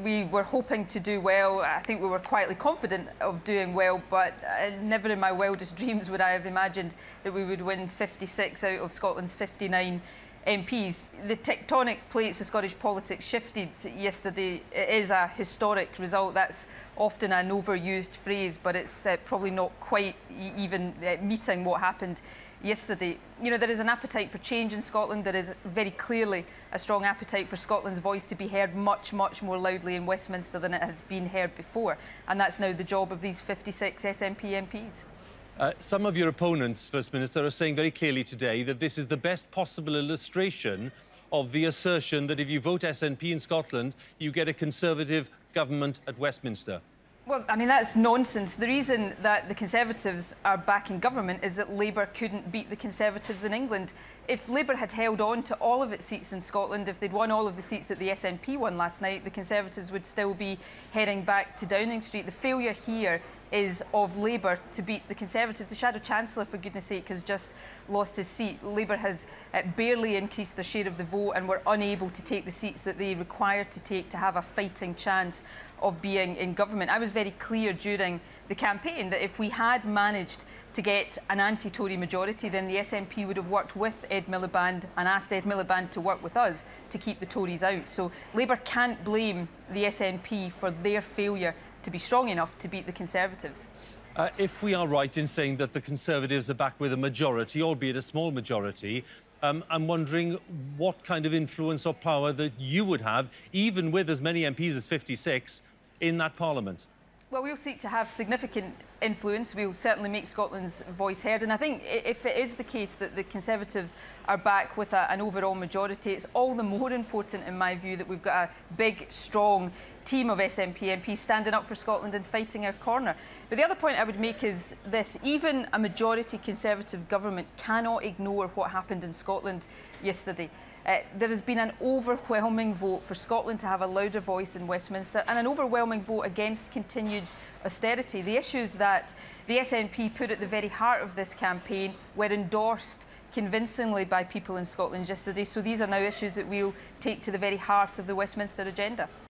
we were hoping to do well. I think we were quietly confident of doing well, but never in my wildest dreams would I have imagined that we would win 56 out of Scotland's 59 MPs. The tectonic plates of Scottish politics shifted yesterday. It is a historic result. That's often an overused phrase, but it's probably not quite even meeting what happened yesterday. You know, there is an appetite for change in Scotland. There is very clearly a strong appetite for Scotland's voice to be heard much, much more loudly in Westminster than it has been heard before. And that's now the job of these 56 SNP MPs. Some of your opponents, First Minister, are saying very clearly today that this is the best possible illustration of the assertion that if you vote SNP in Scotland, you get a Conservative government at Westminster. Well, I mean, that's nonsense. The reason that the Conservatives are back in government is that Labour couldn't beat the Conservatives in England. If Labour had held on to all of its seats in Scotland, if they'd won all of the seats that the SNP won last night, the Conservatives would still be heading back to Downing Street. The failure here is of Labour to beat the Conservatives. The Shadow Chancellor, for goodness sake, has just lost his seat. Labour has barely increased their share of the vote and were unable to take the seats that they required to take to have a fighting chance of being in government. I was very clear during the campaign that if we had managed to get an anti-Tory majority, then the SNP would have worked with Ed Miliband and asked Ed Miliband to work with us to keep the Tories out. So Labour can't blame the SNP for their failure to be strong enough to beat the Conservatives. If we are right in saying that the Conservatives are back with a majority, albeit a small majority, I'm wondering what kind of influence or power that you would have, even with as many MPs as 56, in that Parliament. Well, we'll seek to have significant influence. We'll certainly make Scotland's voice heard. And I think if it is the case that the Conservatives are back with an overall majority, it's all the more important, in my view, that we've got a big, strong team of SNP MPs standing up for Scotland and fighting our corner. But the other point I would make is this. Even a majority Conservative government cannot ignore what happened in Scotland yesterday. There has been an overwhelming vote for Scotland to have a louder voice in Westminster and an overwhelming vote against continued austerity. The issues that the SNP put at the very heart of this campaign were endorsed convincingly by people in Scotland yesterday. So these are now issues that we'll take to the very heart of the Westminster agenda.